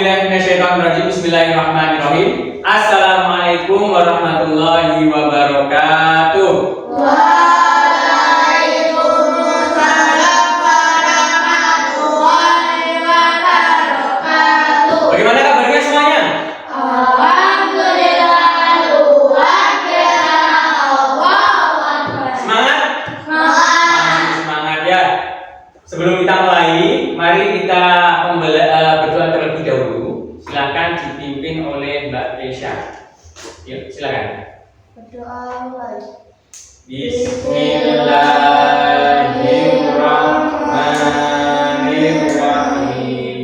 A'udzubillahi Bismillahirrahmanirrahim. Assalamualaikum warahmatullahi wabarakatuh. Waalaikumsalam warahmatullahi wabarakatuh. Bagaimana kabarnya semuanya? Alhamdulillah, luar biasa. Allahu Akbar. Semangat? Semangat. Semangat ya. Sebelum kita mulai, mari kita berdoa terlebih dahulu. Silakan dipimpin oleh Mbak Kesha. Yuk, silakan. Berdoa mulai. Bismillahirrahmanirrahim.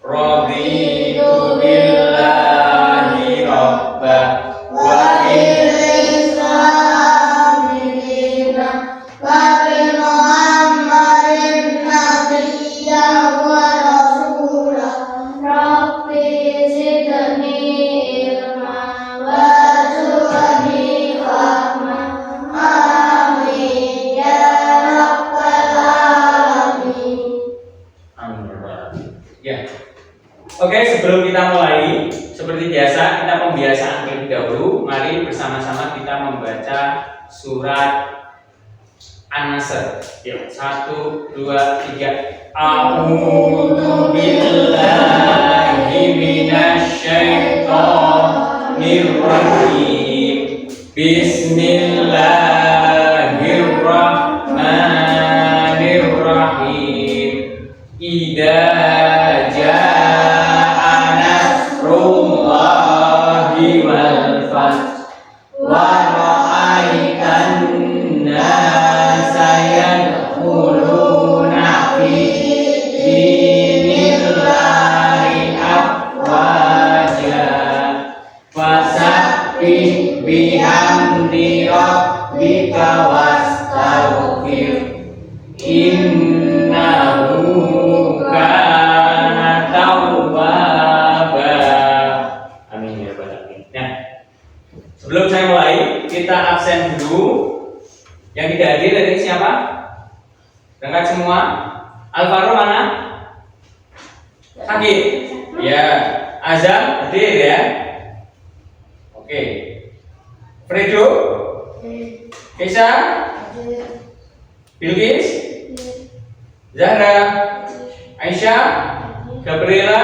Raditu billahi rabba wa bil Islam dinan wa bi Muhammadin nabiyyan wa rasulah. Rabbi zidni ilma warzuqni fahma. Amin ya rabbal alamin. Ya. Oke, sebelum kita mulai, seperti biasa kita pembiasaan terlebih dahulu. Mari bersama-sama kita membaca surat An-Nasr. Yuk, 1, 2, 3. A'udzu billahi minasyaitonir rajim. Bismillahirrahmanirrahim. Idza jaa nasrullahi wal fath wa ra'aitan nasa yadkhuluna fi dinillahi afwaja fasabbih bihamdi rabbika wastaghfir innahu kana tawwaba. Amin ya rabbal alamin. Nah, sebelum saya mulai, kita absen dulu. Yang tidak hadir dari siapa? Berangkat semua. Alvaro mana? Sakit. Ya. Azam hadir ya. Oke. Fredo, Kesha, Bilqis, Zahra, Aisyah, Gabriela,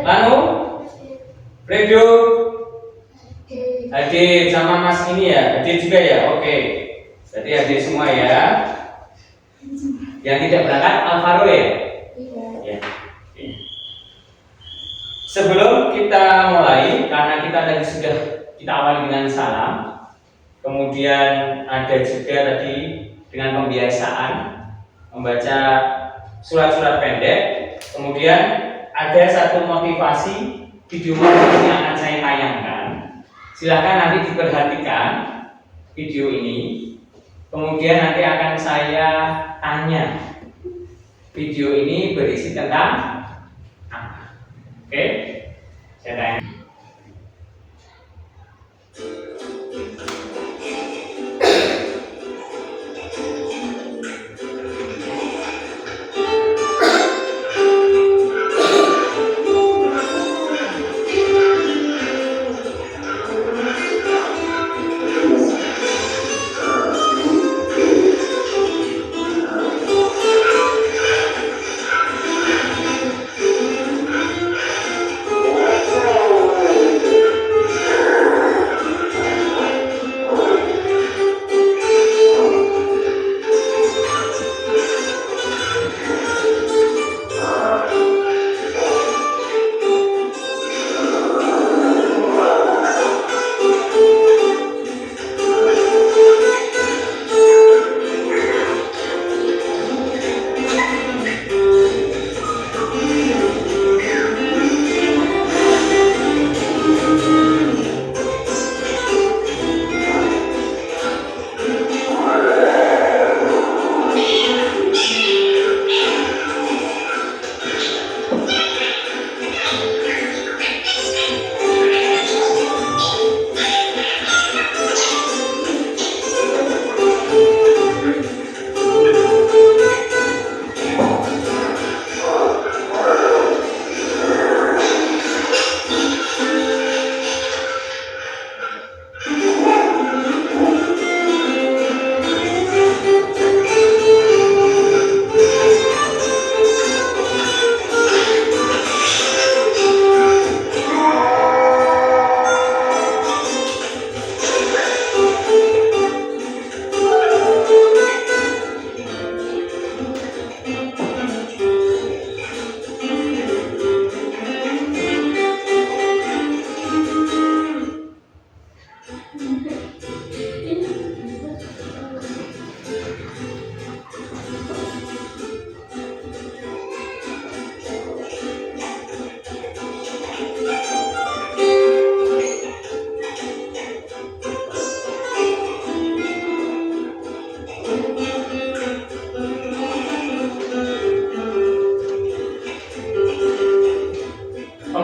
Lanu, Fredo, hadir sama Mas ini ya, hadir juga ya. Oke. Berarti hadir semua ya. Yang tidak berangkat Alvaro ya. Ya. Sebelum kita mulai, karena kita tadi sudah kita awali dengan salam, kemudian ada juga tadi dengan pembiasaan membaca surat-surat pendek, kemudian ada satu motivasi video motivasi yang akan saya tayangkan. Silahkan nanti diperhatikan video ini, kemudian nanti akan saya tanya. Video ini berisi tentang apa? Oke, saya tanya.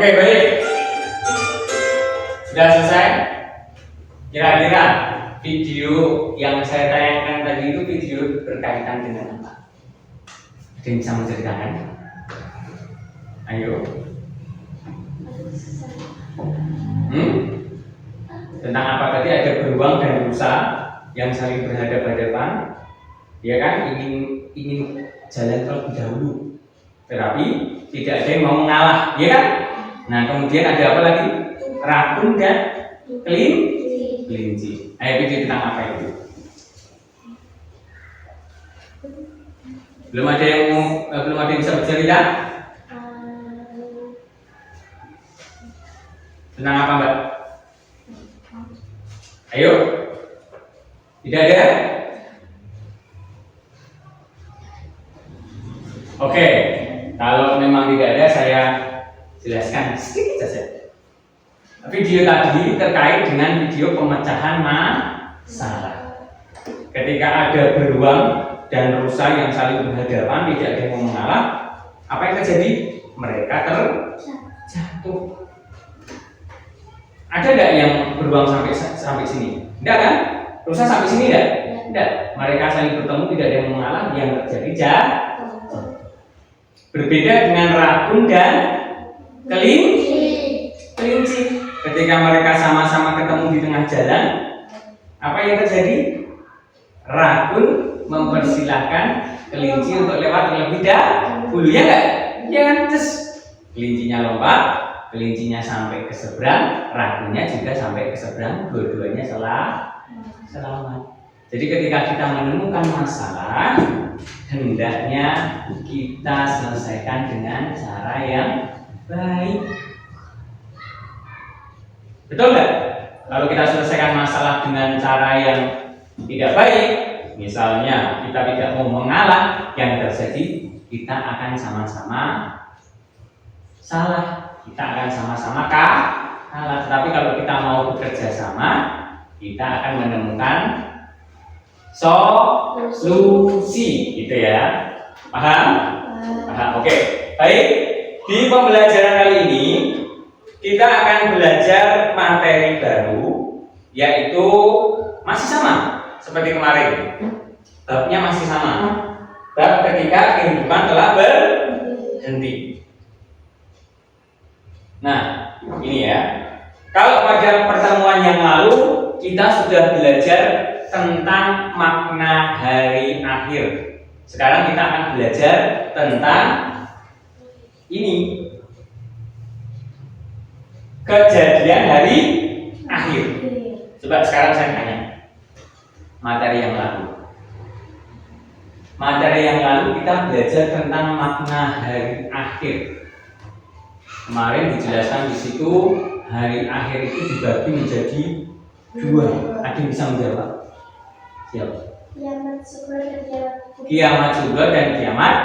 Oke, baik. Sudah selesai? Kira-kira video yang saya tayangkan tadi itu video berkaitan dengan apa? Ada yang bisa menceritakan? Ayo. Tentang apa tadi? Ada beruang dan rusa yang saling berhadapan-hadapan, ya kan? Ingin jalan terlebih dahulu, tetapi tidak ada yang mau mengalah, ya kan? Nah, kemudian ada apa lagi? Rakun dan kelinci. Ayo video tentang apa itu? Belum ada yang bisa bercerita? Tentang apa, Mbak? Ayo. Tidak ada? Oke. Kalau memang tidak ada, saya jelaskan sedikit saja. Video tadi terkait dengan video pemecahan masalah. Ketika ada beruang dan rusa yang saling berhadapan, tidak ada yang mau mengalah, apa yang terjadi? Mereka terjatuh. Ada nggak yang beruang sampai sini? Enggak kan? Rusa sampai sini enggak? Enggak. Mereka saling bertemu, tidak ada yang mau mengalah, yang terjadi jatuh. Berbeda dengan rakun dan kelinci. Ketika mereka sama-sama ketemu di tengah jalan, apa yang terjadi? Rakun mempersilahkan kelinci untuk lewat terlebih dahulu, ya enggak? Ya kan? Terus kelincinya lompat, kelincinya sampai ke seberang, rakunnya juga sampai ke seberang, dua-duanya selamat. Jadi ketika kita menemukan masalah, hendaknya kita selesaikan dengan cara yang baik. Betul nggak? Kalau kita selesaikan masalah dengan cara yang tidak baik, misalnya kita tidak mau mengalah, yang terjadi kita akan sama-sama salah, kita akan sama-sama kalah. Tetapi kalau kita mau bekerja sama, kita akan menemukan solusi, gitu ya. Paham? Paham. Oke. Baik. Di pembelajaran kali ini kita akan belajar materi baru, yaitu masih sama seperti kemarin. Babnya masih sama. Bab ketika kehidupan telah berhenti. Nah, ini ya. Kalau pada pertemuan yang lalu kita sudah belajar tentang makna hari akhir. Sekarang kita akan belajar tentang ini, kejadian hari akhir. Coba sekarang saya tanya, materi yang lalu. Materi yang lalu kita belajar tentang makna hari akhir. Kemarin dijelaskan di situ hari akhir itu dibagi menjadi dua. Ada yang bisa menjawab? Siapa? Kiamat Sughra dan kiamat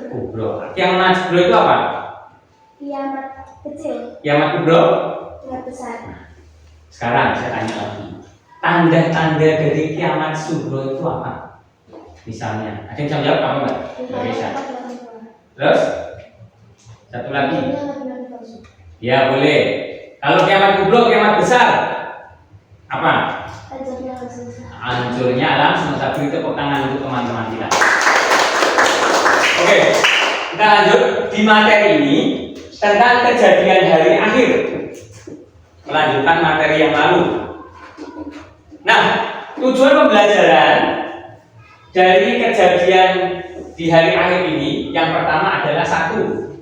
kubro. Kiamat Sughra itu apa? Kiamat kecil. Kiamat kubro? Kiamat besar. Sekarang saya tanya lagi. Tanda-tanda dari kiamat Sughra itu apa? Misalnya, ada yang bisa menjawab apa, Mbak? Nggak bisa. Terus? Satu lagi. Ya boleh. Kalau kiamat kubro, kiamat besar, apa? Hancurnya alam semesta. Beri tepuk tangan untuk teman-teman kita. Oke, kita lanjut di materi ini tentang kejadian hari akhir. Melanjutkan materi yang lalu. Nah, tujuan pembelajaran dari kejadian di hari akhir ini yang pertama adalah satu.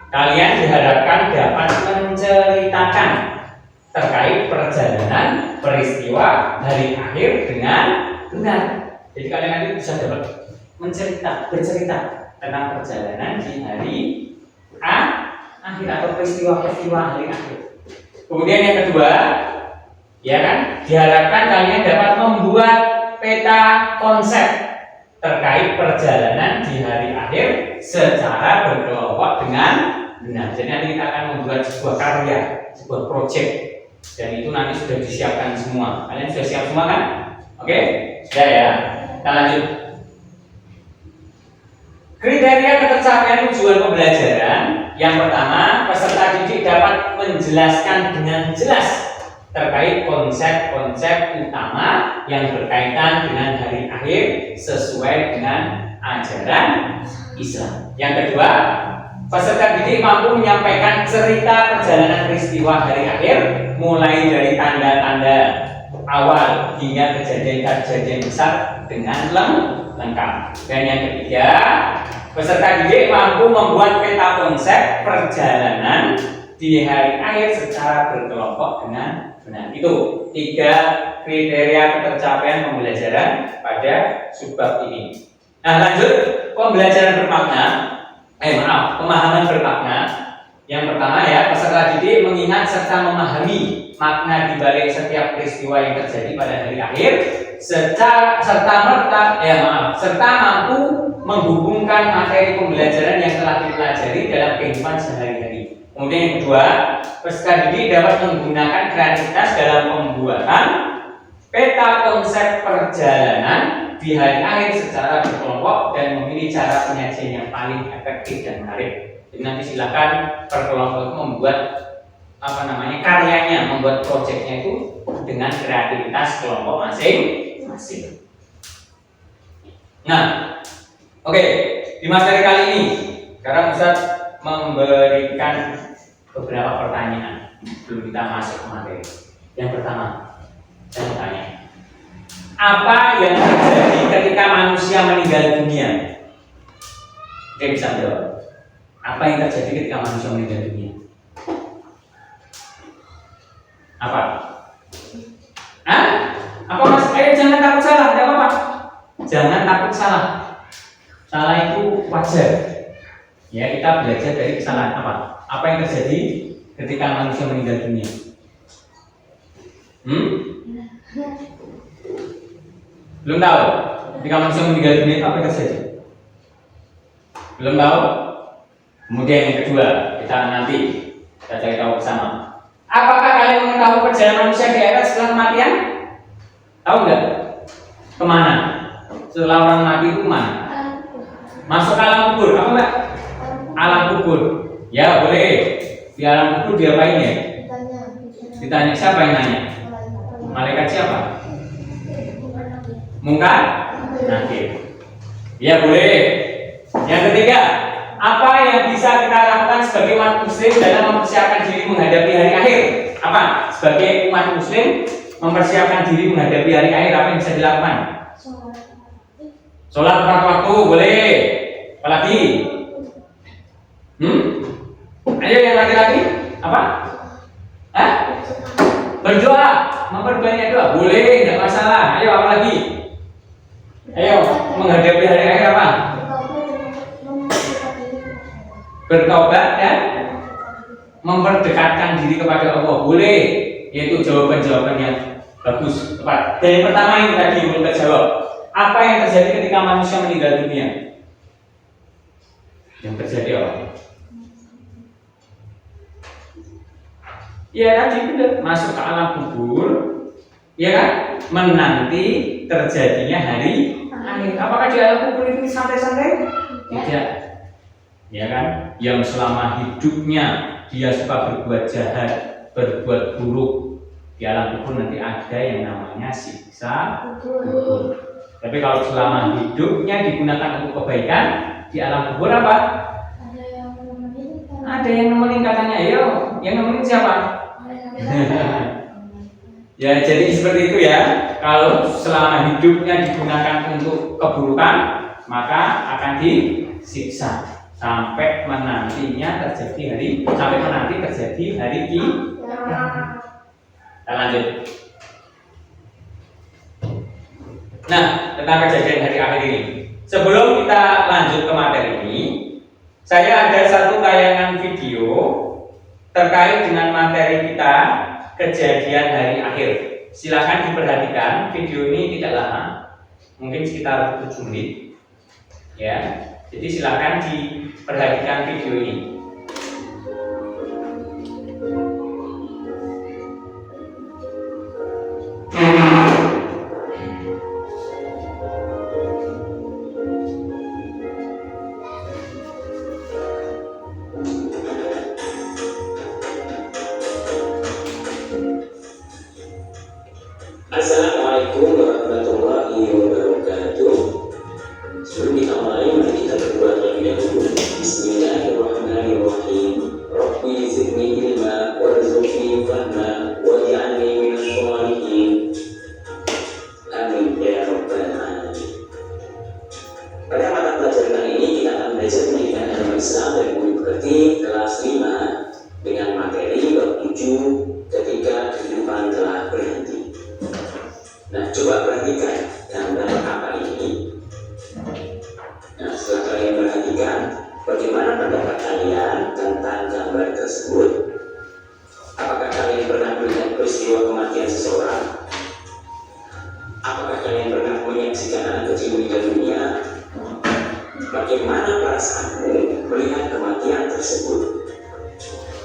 Kalian diharapkan dapat menceritakan terkait perjalanan peristiwa hari akhir dengan benar. Jadi kalian nanti bisa dapat bercerita tentang perjalanan di hari akhir atau peristiwa-peristiwa hari akhir. Kemudian yang kedua, ya kan, diharapkan kalian dapat membuat peta konsep terkait perjalanan di hari akhir secara berkelompok dengan benar. Jadi nanti kita akan membuat sebuah karya, sebuah proyek, dan itu nanti sudah disiapkan semua. Kalian sudah siap semua kan? Oke, sudah ya. Kita lanjut. Kriteria ketercapaian tujuan pembelajaran. Yang pertama, peserta didik dapat menjelaskan dengan jelas terkait konsep-konsep utama yang berkaitan dengan hari akhir sesuai dengan ajaran Islam. Yang kedua, peserta didik mampu menyampaikan cerita perjalanan peristiwa hari akhir mulai dari tanda-tanda awal hingga kejadian-kejadian besar dengan lengkap. Dan yang ketiga, peserta didik mampu membuat peta konsep perjalanan di hari akhir secara berkelompok dengan benar. Itu 3 kriteria ketercapaian pembelajaran pada subbab ini. Nah, lanjut pembelajaran bermakna. Pemahaman bermakna. Yang pertama ya, peserta didik mengingat serta memahami makna di balik setiap peristiwa yang terjadi pada hari akhir serta mampu menghubungkan materi pembelajaran yang telah dipelajari dalam kehidupan sehari-hari. Kemudian yang kedua, peserta didik dapat menggunakan kreativitas dalam pembuatan peta konsep perjalanan di hari akhir secara berkelompok dan memilih cara penyajian yang paling efektif dan menarik. Jadi nanti silakan per kelompok membuat karyanya, membuat proyeknya itu dengan kreativitas kelompok masing-masing. Nah, oke, di materi kali ini sekarang Ustaz memberikan beberapa pertanyaan sebelum kita masuk ke materi. Yang pertama, saya mau tanya, apa yang terjadi ketika manusia meninggal dunia? Oke, bisa jawab. Apa yang terjadi ketika manusia meninggal dunia? Apa? Apa mas? Jangan takut salah, tidak apa-apa. Jangan takut salah. Salah itu wajar. Ya, kita belajar dari kesalahan apa? Apa yang terjadi ketika manusia meninggal dunia? Belum tahu. Ketika manusia meninggal dunia apa yang terjadi? Belum tahu. Kemudian yang kedua, kita cari tahu bersama. Apakah kalian mengetahui perjalanan manusia di akhirat setelah kematian? Tahu nggak? Kemana? Setelah orang mati itu kemana? Masuk ke alam kubur, apa enggak? Alam kubur. Ya boleh. Di alam kubur diapain ya? Ditanya siapa yang nanya? Malaikat siapa? Mungkar? Nakir. Ya boleh. Yang ketiga, apa yang bisa kita lakukan sebagai umat muslim dalam mempersiapkan diri menghadapi hari akhir? Apa? Sebagai umat muslim mempersiapkan diri menghadapi hari akhir, apa yang bisa dilakukan? Sholat tepat waktu, boleh. Apalagi? Ayo yang laki-laki, apa? Berdoa, memperbanyak doa, boleh, tidak masalah. Ayo apa lagi? Ayo menghadapi hari akhir apa? Bertobat dan memperdekatkan diri kepada Allah, boleh. Yaitu jawaban-jawaban yang bagus, tepat. Dan yang pertama ini tadi belum terjawab. Apa yang terjadi ketika manusia meninggal dunia? Yang terjadi apa? Ya tadi benar, masuk ke alam kubur, ya kan? Menanti terjadinya hari akhir. Apakah di alam kubur itu santai-santai? Tidak. Ya kan? Yang selama hidupnya dia suka berbuat jahat, berbuat buruk, di alam kubur nanti ada yang namanya siksa kubur. Tapi kalau selama hidupnya digunakan untuk kebaikan, di alam kubur apa? Ada yang nemenin katanya. Ayo, yang nemenin siapa? Ya, jadi seperti itu ya. Kalau selama hidupnya digunakan untuk keburukan, maka akan disiksa sampai menanti terjadi hari kiamat. Kita lanjut. Nah, tentang kejadian hari akhir ini. Sebelum kita lanjut ke materi ini, saya ada satu tayangan video terkait dengan materi kita kejadian hari akhir. Silakan diperhatikan, video ini tidak lama, mungkin sekitar 7 menit. Ya, jadi silakan diperhatikan video ini. Assalamualaikum warahmatullahi wabarakatuh. Sebelum kita mulai, mari kita berdoa terlebih dahulu. Bismillahirrahmanirrahim. Rabbi zidni ilma warzuqni fahma waj'alni minasy sholihin. Amin ya rabbal alamin. Pada mata pelajaran kali ini kita akan belajar pendidikan agama Islam dari buku berarti kelas 5 dengan materi bab 7 ketika kehidupan telah berhenti. Nah, coba perhatikan gambar apa ini. Nah, setelah kalian perhatikan, bagaimana pendapat kalian tentang gambar tersebut? Apakah kalian pernah melihat peristiwa kematian seseorang? Apakah kalian pernah menyaksikan anak kecil meninggal dunia? Bagaimana perasaanmu melihat kematian tersebut?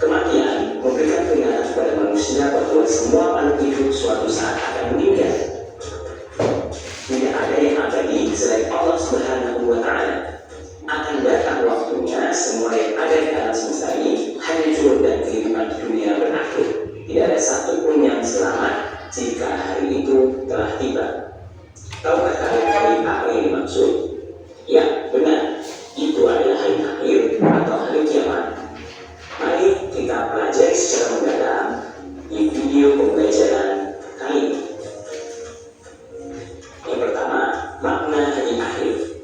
Kematian memberikan peringatan kepada manusia bahwa semua makhluk hidup suatu saat akan meninggal. Tidak ada yang abadi selain Allah Subhanahu wa Ta'ala. Akan datang waktunya semua yang ada di alam semesta ini hancur dan kehidupan dunia berakhir. Tidak ada satupun yang selamat jika hari itu telah tiba. Tahukah kalian hari apa yang dimaksud? Ya, benar. Itu adalah hari akhir atau hari kiamat. Mari kita pelajari secara mendalam di video pembelajaran kali ini. Yang pertama, makna hari akhir.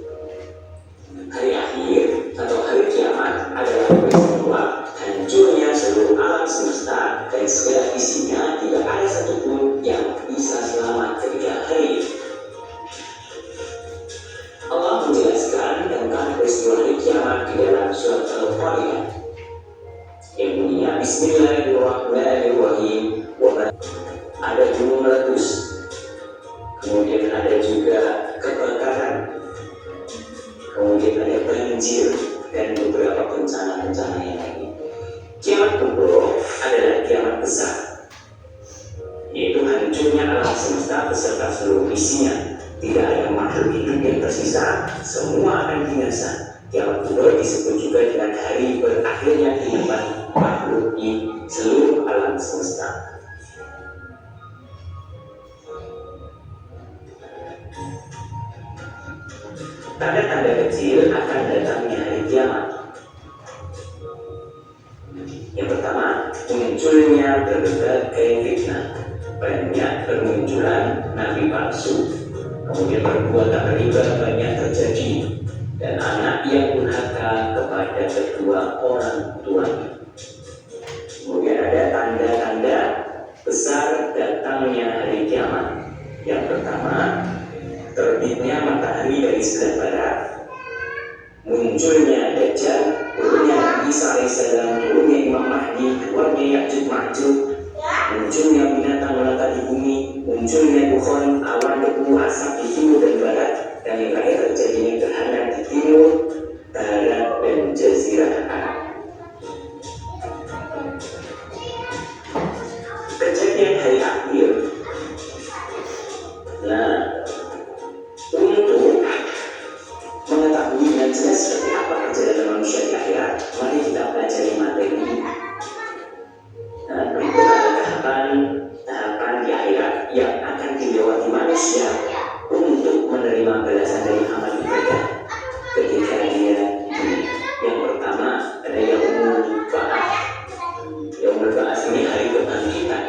Hari akhir atau hari kiamat adalah peristiwa hancurnya seluruh alam semesta dan segala isinya. Tidak ada satupun yang bisa selamat ketika hari itu. Allah menjelaskan tentang peristiwa hari kiamat di dalam surat Al-Qari'ah yang bunyinya Bismillahirrahmanirrahim. Ada gunung meletus, kemudian ada juga kebakaran, kemudian ada banjir dan beberapa bencana-bencana yang lain. Kiamat kubro adalah kiamat besar, yaitu hancurnya alam semesta beserta seluruh isinya. Tidak ada makhluk hidup yang tersisa, semua akan binasa. Kiamat kubro disebut juga dengan hari berakhirnya kehidupan makhluk di seluruh alam semesta. Tanda-tanda kecil akan datangnya hari kiamat. Yang pertama, munculnya berbagai fitnah. Banyak bermunculan nabi palsu, kemudian perbuatan riba banyak terjadi, dan anak yang durhaka kepada kedua orang tuanya. Kemudian ada tanda-tanda besar datangnya hari kiamat. Yang pertama, terbitnya matahari dari sebelah barat, munculnya Dajjal, turunnya Nabi Isa alaihissalam, turunnya Imam Mahdi, keluarnya Ya'juj Ma'juj, munculnya binatang melata di bumi, munculnya dukhan, awan debu, asap di timur dan barat, dan yang terakhir terjadinya gerhana di timur, barat, dan jazirah Arab. Kejadian hari akhir. Nah, untuk mengetahui dengan jelas seperti apa perjalanan manusia di akhirat, mari kita pelajari materi ini. Nah, berikut ada tahapan di akhirat yang akan dilewati manusia untuk menerima balasan dari amal ibadah ketika dia hidup. Yang pertama ada yaumul ba'ats. Yaumul ba'ats ini hari kebangkitan,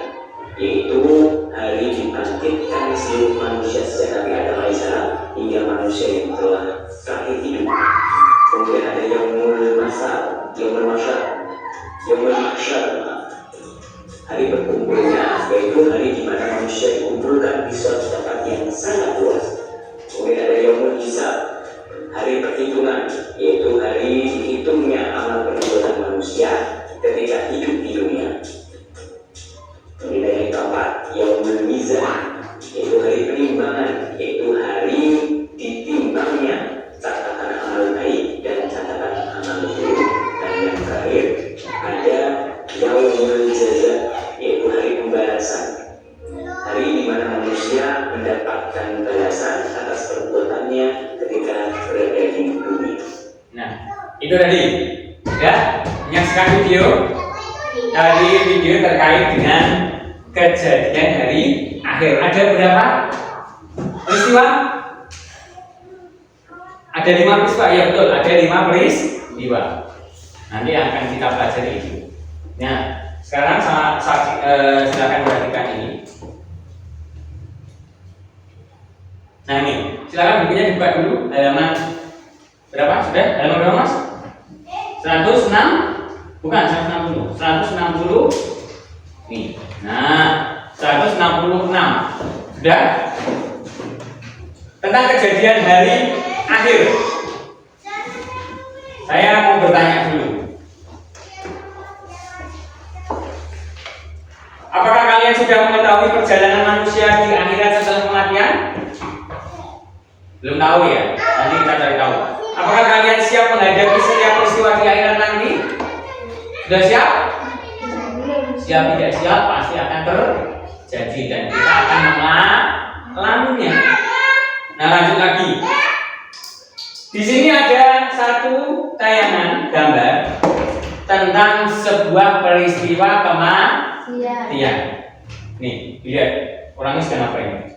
yaitu hari dibangkitkan seluruh manusia sejak Nabi Adam alaihissalam hingga manusia yang telah terakhir hidup. Kemudian ada yaumul masar, yaumul mahsyar, hari berkumpulnya, yaitu hari di mana manusia dikumpulkan di suatu tempat yang sangat luas. Kemudian ada yaumul hisab, hari perhitungan, yaitu hari dihitungnya amal perbuatan manusia ketika hidup di dunia. Kemudian yang keempat, yaumul mizan, yaitu hari penimbangan, yaitu hari ditimbangnya catatan amal baik dan catatan amal buruk. Dan yang terakhir ada yaumul jaza, yaitu hari pembalasan, hari di mana manusia mendapatkan balasan atas perbuatannya ketika berada di dunia. Nah, itu tadi ya, menyaksikan video terkait dengan kejadian hari akhir. Ada berapa peristiwa? Ada 5 peristiwa, ya betul, ada 5 peristiwa. Nanti akan kita pelajari itu. Nah, sekarang silakan perhatikan ini. Nah ini, silakan bukunya dibuka dulu. Halaman berapa? Sudah? Halaman berapa, Mas? 106? Bukan 160. 160. Nih. Nah, 166. Sudah? Tentang kejadian hari akhir. Saya mau bertanya dulu. Apakah kalian sudah mengetahui perjalanan manusia di akhirat setelah kematian? Belum tahu ya? Nanti kita cari tahu. Apakah kalian siap menghadapi setiap peristiwa di akhirat nanti? Sudah siap? Siap tidak siap pasti akan terjadi dan kita akan mengalaminya. Nah, lanjut lagi. Di sini ada satu tayangan gambar tentang sebuah peristiwa kematian. Nih, lihat orangnya sedang apa ini?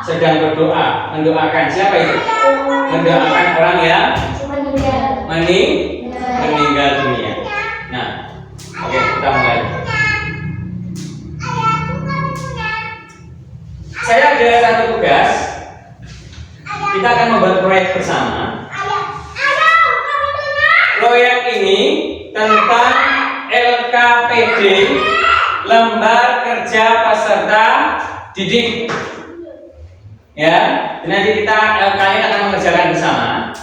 Sedang berdoa. Mendoakan siapa itu? Mendoakan orang yang meninggal dunia. Nah, oke, kita mulai. Saya ada satu tugas. Kita akan membuat proyek bersama. Proyek ini tentang LKPD, Lembar Kerja Peserta Didik. Ya, nanti kalian akan mengerjakan bersama.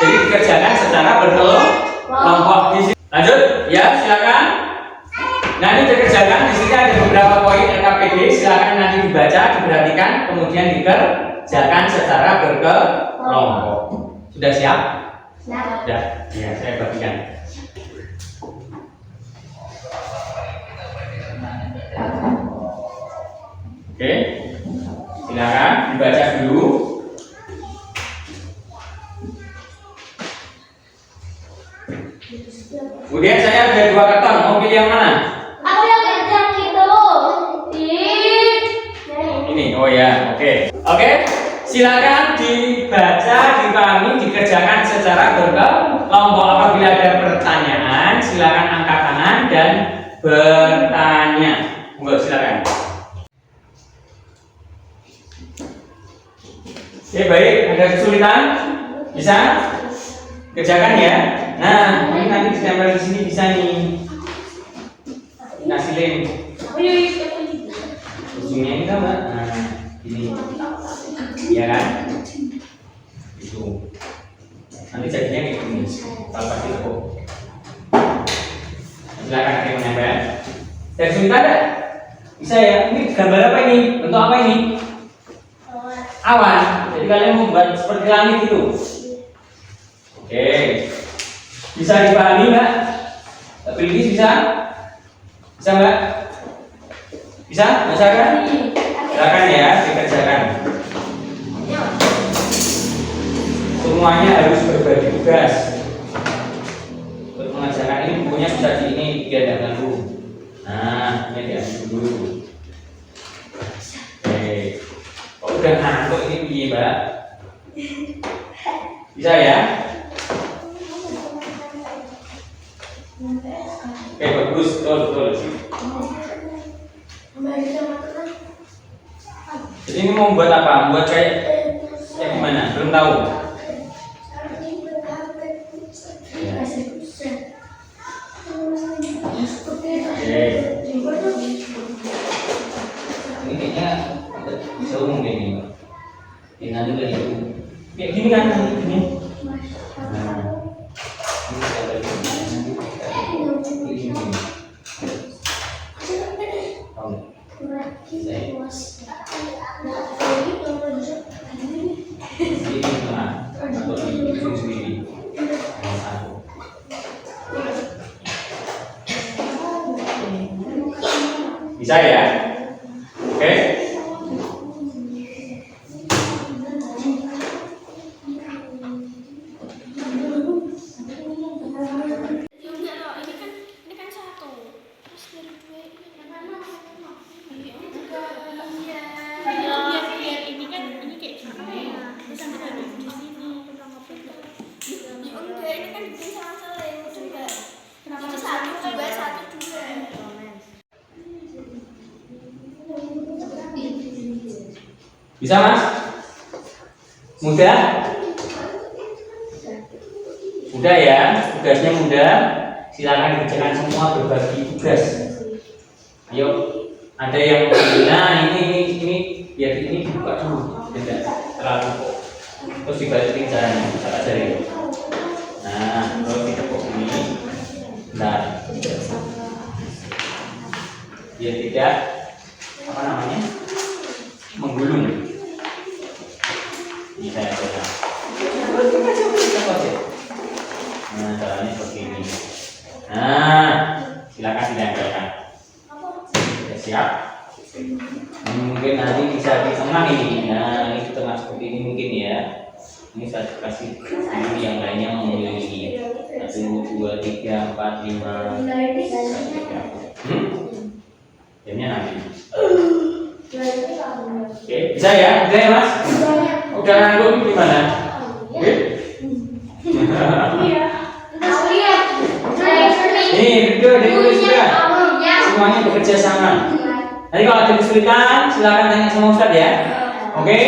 Jadi dikerjakan secara berkelompok. Lanjut, ya silakan. Nanti dikerjakan. Di sini ada beberapa poin LKPD. Silakan nanti dibaca, diperhatikan, kemudian dikerjakan secara berkelompok. Sudah siap? Sudah. Ya, saya bagikan. Oke, silakan dibaca dulu. Kemudian saya ada 2 kertas, mau pilih yang mana? Aku yang kerjaan itu. Ini, oh ya, oke. Oke, silakan dibaca, dipahami, dikerjakan secara berkelompok. Apabila ada pertanyaan, silakan angkat tangan dan bertanya. Monggo silakan. Oke, baik. Ada kesulitan? Bisa? Kerjakan ya. Nah, ini nanti ditempel di sini bisa nih. Ngasilin. Ujungnya ini kan, Mbak? Nah, ini. Iya kan? Itu. Nanti jadinya kayak gini. Kalau pasti kok. Silakan ada yang menempel. Ada kesulitan enggak? Bisa ya. Ini gambar apa ini? Bentuk apa ini? Awan. Jadi kalian membuat seperti langit itu. Oke. Bisa dipahami, Mbak? Pilih bisa? Bisa, Mbak? Bisa? Bisa kan? Silakan ya, dikerjakan. Semuanya harus berbagi tugas. Untuk mengerjakan ini bukunya bisa di ini diadakan dulu. Nah, ini diambil dulu. Oke. Oh, udah ngantuk ini piye, Mbak? Bisa ya? Oke, bagus, betul. Jadi ini mau buat apa? Buat kayak gimana? Belum tahu. Ya. Oke. Ini kayaknya jauh mungkin ini. Ini nanti dari itu. Kayak gini kan nanti gini. Nah. Ini saya bagi. Bisa ya? Oke? Bisa Mas? Mudah? Mudah ya, tugasnya mudah. Silakan dikerjakan semua, berbagi tugas. Ayo, ada yang nah ini biar ini dibuka dulu, tidak terlalu terus dibalikin caranya, cara jari. Nah, terus ditekuk ini, nah, biar tidak apa namanya menggulung. Ini saya coba. Nah, caranya seperti ini. Nah, silakan dilempelkan. Siap. Mungkin nanti bisa di tengah ini. Nah, ini di tengah seperti ini mungkin ya. Ini saya kasih ini yang lainnya mengelilingi. 1, 2, 3, 4, 5. Jamnya nanti. Oke, bisa ya? Bisa ya Mas? Udah nanggung gimana? Oke? Nih, ditulis juga. Semuanya bekerja sama. Nanti kalau ada kesulitan, silakan tanya sama Ustadz ya. Oke?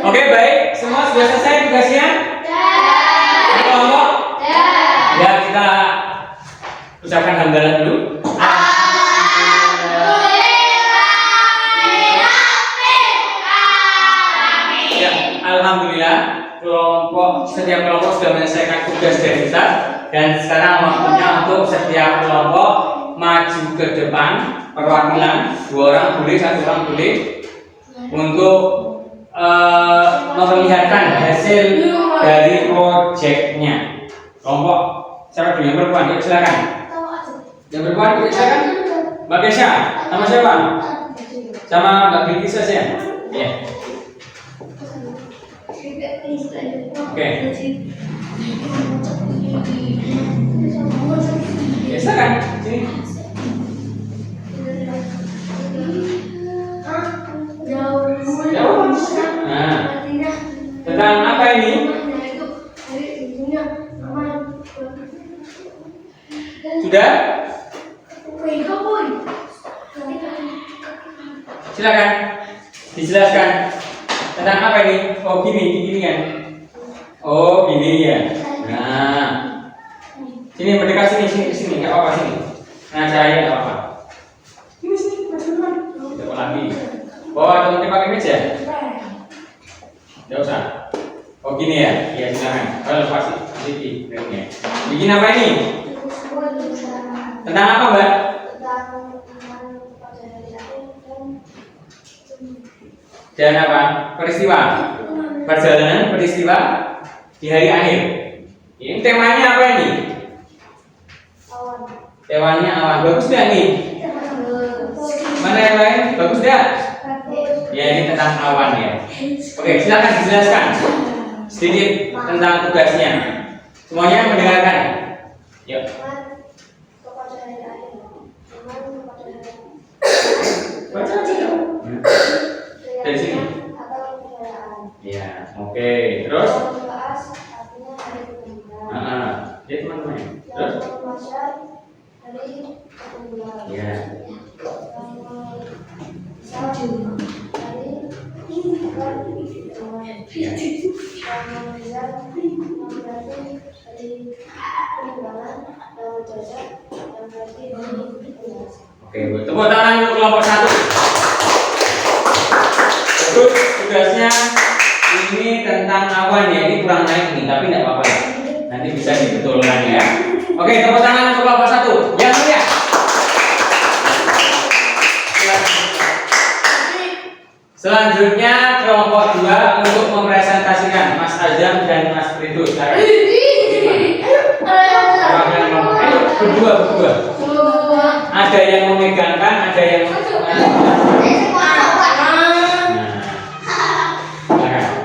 Oke, baik. Semua sudah selesai tugasnya? Ada kelompok? Ya, kita ucapkan hamdalah dulu. Ya, alhamdulillah setiap kelompok sudah menyelesaikan tugas dari kita dan sekarang waktunya untuk setiap kelompok maju ke depan perwakilan 2 orang boleh, 1 orang boleh untuk memperlihatkan hasil dari proyeknya. Kelompok siapa dulu yang perempuan? Yuk silakan. Yang perempuan yuk silakan. Mbak Kesha, sama siapa? Sama Mbak Bilkis saja. Ya. Oke. Ya silakan. Sini. Nah, tentang apa ini? Sudah? Silakan dijelaskan tentang apa ini? Oh gini kan? Oh gini ya. Nah, sini mendekat sini, nggak apa-apa sini. Nah caranya nggak apa-apa. Sini, tidak lagi. Oh atau mungkin pakai meja? Tidak usah. Oh gini ya? Iya silakan. Kalau pasti sedikit. Bikin apa ini? Tentang apa Mbak? Dan apa? Peristiwa. Perjalanan peristiwa di hari akhir. Ini temanya apa ini? Temanya awan. Bagus nggak nih? Mana yang lain? Bagus nggak? Ya ini tentang awan ya. Oke, silakan dijelaskan sedikit tentang tugasnya. Semuanya mendengarkan. Yuk. Baca aja. Dari sini. Ya, oke. Terus? Dia teman-teman. Terus? Ya. Oke, tepuk tangan untuk kelompok 1. Terus tugasnya ini tentang awan ya, ini kurang naik nih, tapi tidak apa-apa. Nanti bisa dibetulkan ya. Oke, tepuk tangan untuk kelompok 1. Yang mulia. Selanjutnya kelompok 2 untuk mempresentasikan Mas Azam dan Mas Prito. Berdua. Ada yang memegangkan, ada yang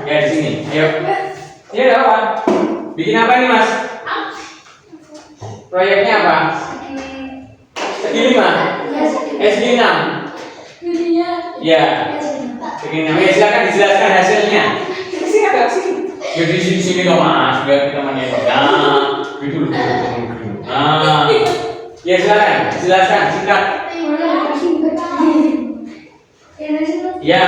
ya di sini. Ayo. Ini apa? Bikin apa nih Mas? Proyeknya apa? segi 6. Ya. Segi 6. Ya, silakan dijelaskan hasilnya. Sini agak sini. Jadi sini dong Mas, biar kita menyenangkan. Gitu loh. Nah. Ya silakan, jelaskan singkat. Ya,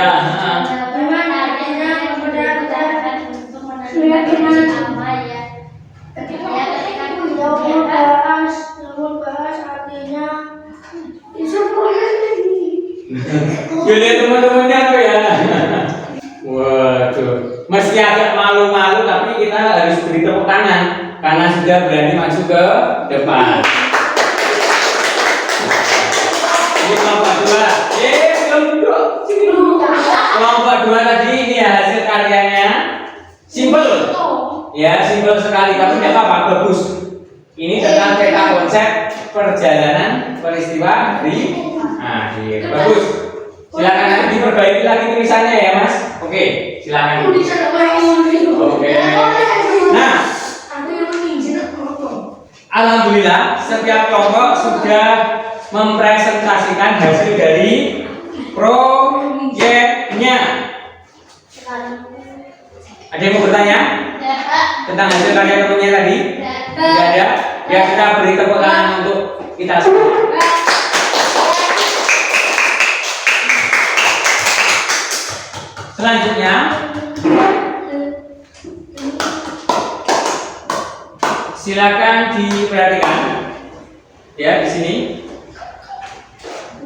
jadi teman-temannya apa ya? Waduh, meski agak malu-malu tapi kita harus beri tepuk tangan karena sudah berani masuk ke depan. Ini kelompok 2. Belum duduk. Sini dulu. Kelompok 2 tadi ini ya hasil karyanya. Simpel. Ya, simpel sekali tapi tidak apa-apa, bagus. Ini tentang peta konsep perjalanan peristiwa di akhir. Bagus. Silakan nanti diperbaiki lagi tulisannya ya, Mas. Oke, silakan. Oke. Nah, alhamdulillah setiap kelompok sudah mempresentasikan hasil dari proyeknya. Ada yang mau bertanya tentang hasil karya temannya tadi? Tidak ada? Ya, kita beri tepuk tangan untuk kita semua. Selanjutnya, silakan diperhatikan. Ya, di sini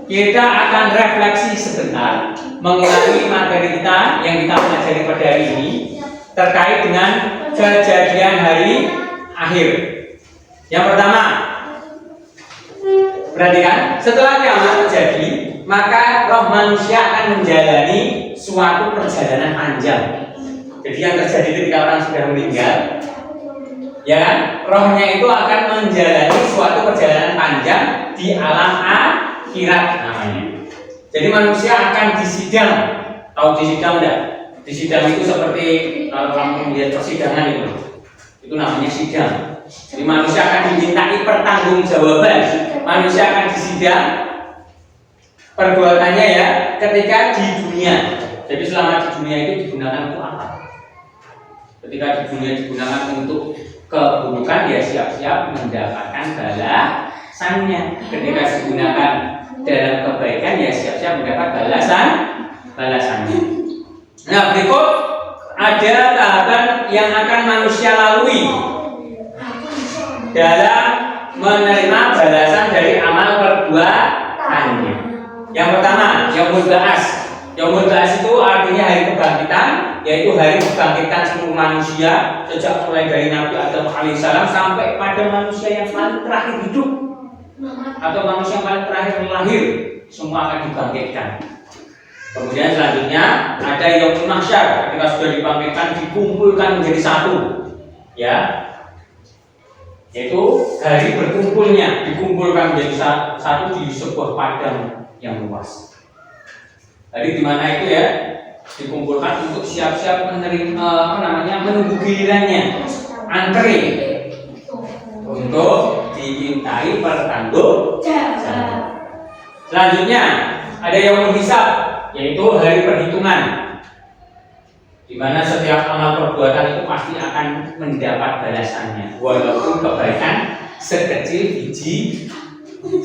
kita akan refleksi sebentar mengulangi materi kita yang kita pelajari pada hari ini terkait dengan kejadian hari akhir. Yang pertama, perhatikan, setelah kiamat terjadi, maka roh manusia akan menjalani suatu perjalanan panjang. Jadi yang terjadi ketika orang sudah meninggal, ya kan, rohnya itu akan menjalani suatu perjalanan panjang di alam akhirat namanya. Jadi manusia akan disidang. Tahu disidang enggak? Disidang itu seperti kalau kamu melihat persidangan itu namanya sidang. Jadi manusia akan dimintai pertanggungjawaban. Manusia akan disidang perbuatannya ya ketika di dunia. Jadi selama di dunia itu digunakan untuk apa? Ketika di dunia digunakan untuk keburukan, ya siap-siap mendapatkan balasannya. Ketika digunakan dalam kebaikan, ya siap-siap mendapat balasannya. Nah, berikut ada tahapan yang akan manusia lalui dalam menerima balasan dari amal perbuatannya. Yang pertama, yaumul ba'ats. Yaumul ba'ats itu artinya hari kebangkitan, yaitu hari kebangkitan seluruh manusia sejak mulai dari Nabi Adam alaihissalam sampai pada manusia yang paling terakhir hidup atau manusia yang paling terakhir lahir, semua akan dibangkitkan. Kemudian selanjutnya ada yaumul mahsyar, ketika sudah dibangkitkan dikumpulkan menjadi satu, ya, yaitu hari berkumpulnya, dikumpulkan menjadi satu di sebuah padang yang luas. Hari di mana itu ya dikumpulkan untuk siap-siap menerima menunggu gilirannya, antre untuk dimintai pertanggungjawaban. Selanjutnya ada yaumul hisab, yaitu hari perhitungan, di mana setiap amal perbuatan itu pasti akan mendapat balasannya, walaupun kebaikan sekecil biji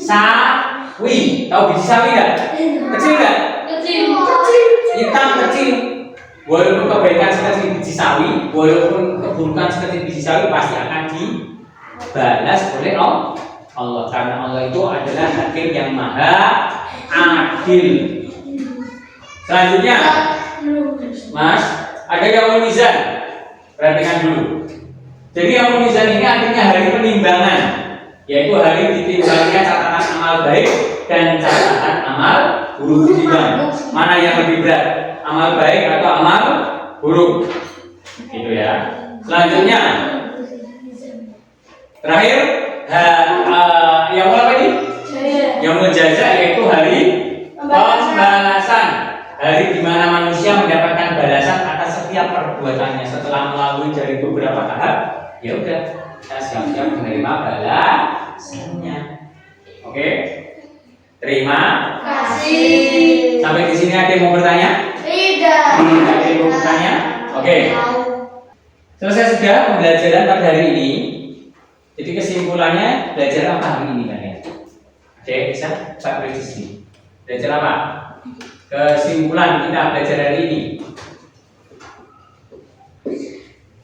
sawi. Tahu biji sawi nggak? Kecil nggak? Kecil. Hitam kecil. Walaupun kebaikan sekecil biji sawi, walaupun keburukan sekecil biji sawi, pasti akan dibalas oleh Allah. Karena Allah itu adalah hakim yang maha adil. Selanjutnya, Mas, ada yaumul mizan. Perhatikan dulu. Jadi yaumul mizan ini artinya hari penimbangan, yaitu hari ditimbangnya catatan amal baik dan catatan amal buruk ditimbang. Mana yang lebih berat, amal baik atau amal buruk? Gitu ya. Selanjutnya, terakhir, yang apa ini? Yaumul jaza, yaitu hari pembalasan. Hari di mana manusia mendapatkan balasan atas setiap perbuatannya setelah melalui dari beberapa tahap. Ya udah, kita siap-siap menerima balasannya. Oke? Terima Masih. Sampai di sini ada yang mau bertanya? Tidak. Tidak ada yang mau bertanya? Oke. Selesai sudah pembelajaran pada hari ini. Jadi kesimpulannya belajar apa hari ini kalian? Oke, bisa tulis di sini. Belajar apa? Kesimpulan kita belajar hari ini.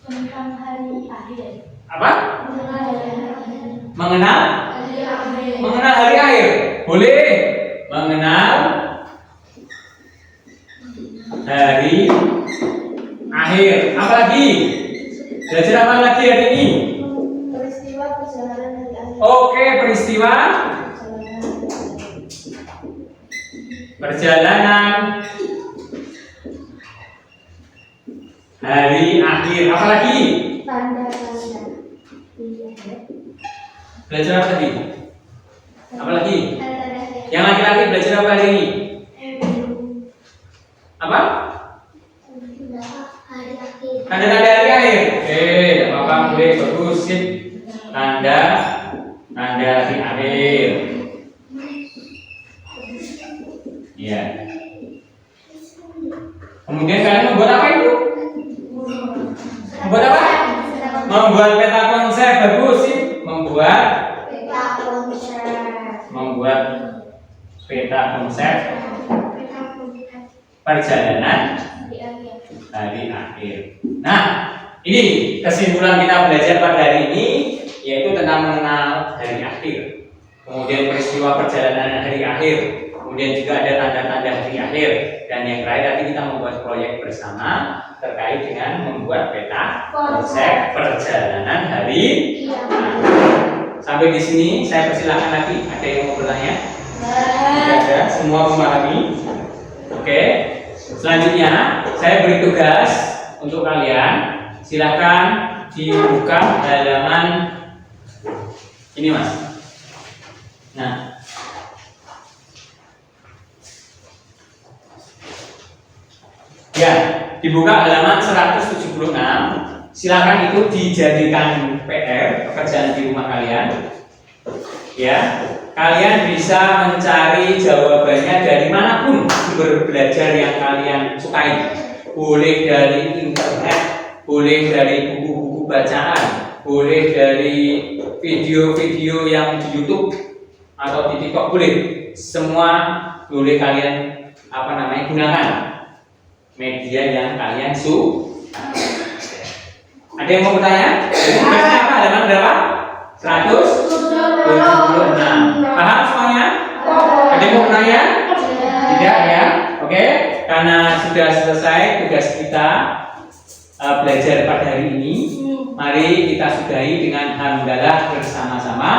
Tentang hari akhir. Apa? Mengenal hari akhir. Mengenal? Hari akhir. Mengenal hari akhir. Boleh. Mengenal hari akhir. Apa lagi? Belajar apa lagi hari ini? Peristiwa perjalanan hari akhir. Oke, peristiwa perjalanan hari akhir. Apa lagi? Tanda-tanda. Belajar apa tadi? Apa lagi? Tanda-tanda. Yang laki-laki belajar apa hari ini? Apa? Hari akhir. Tanda-tanda hari akhir. Oke, tidak apa-apa, boleh, bagus, sip. Tanda hari akhir. Iya. Kemudian kalian membuat apa itu? Membuat apa? Membuat peta konsep, bagus sih. Membuat Peta konsep. peta konsep perjalanan hari akhir. Nah, ini kesimpulan kita belajar pada hari ini, yaitu tentang mengenal hari akhir. Kemudian peristiwa perjalanan hari akhir. Kemudian juga ada tanda-tanda hari akhir. Dan yang terakhir tadi kita membuat proyek bersama terkait dengan membuat peta konsep perjalanan hari akhir. Sampai di sini saya persilakan lagi. Ada yang mau bertanya? Tidak ada. Semua memahami? Oke. Selanjutnya saya beri tugas untuk kalian. Silakan dibuka halaman ini, Mas. Nah, ya, dibuka halaman 176. Silakan itu dijadikan PR, pekerjaan di rumah kalian. Ya, kalian bisa mencari jawabannya dari manapun sumber belajar yang kalian sukai. Boleh dari internet, boleh dari buku-buku bacaan, boleh dari video-video yang di YouTube atau di TikTok, boleh. Semua boleh kalian gunakan media yang kalian suka. Ada yang mau bertanya? Tugasnya apa? Halaman berapa? 176. Paham semuanya? Ada yang mau bertanya? Tidak ya? Oke. Karena sudah selesai tugas kita belajar pada hari ini, mari kita sudahi dengan hamdalah bersama-sama.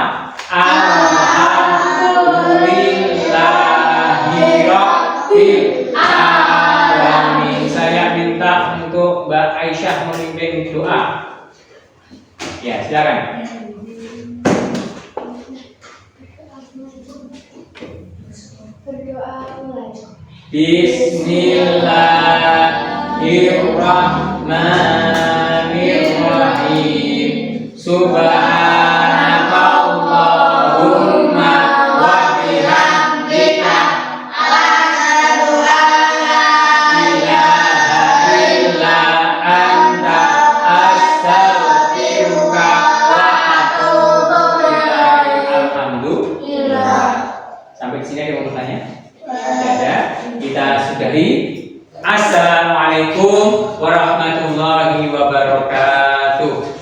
Alhamdulillahirabbil alamin. Saya minta untuk Mbak Aisyah memimpin doa. Ya, silakan. Berdoa mulai. Bismillahirrahmanirrahim. Subhanakallahumma wa bihamdika asyhadu an la ilaha illa anta astaghfiruka wa atubu ilaik. Alhamdulillah. Sampai sini ada yang mau bertanya? Tidak ada. Kita sudahi. Assalamualaikum warahmatullahi wabarakatuh.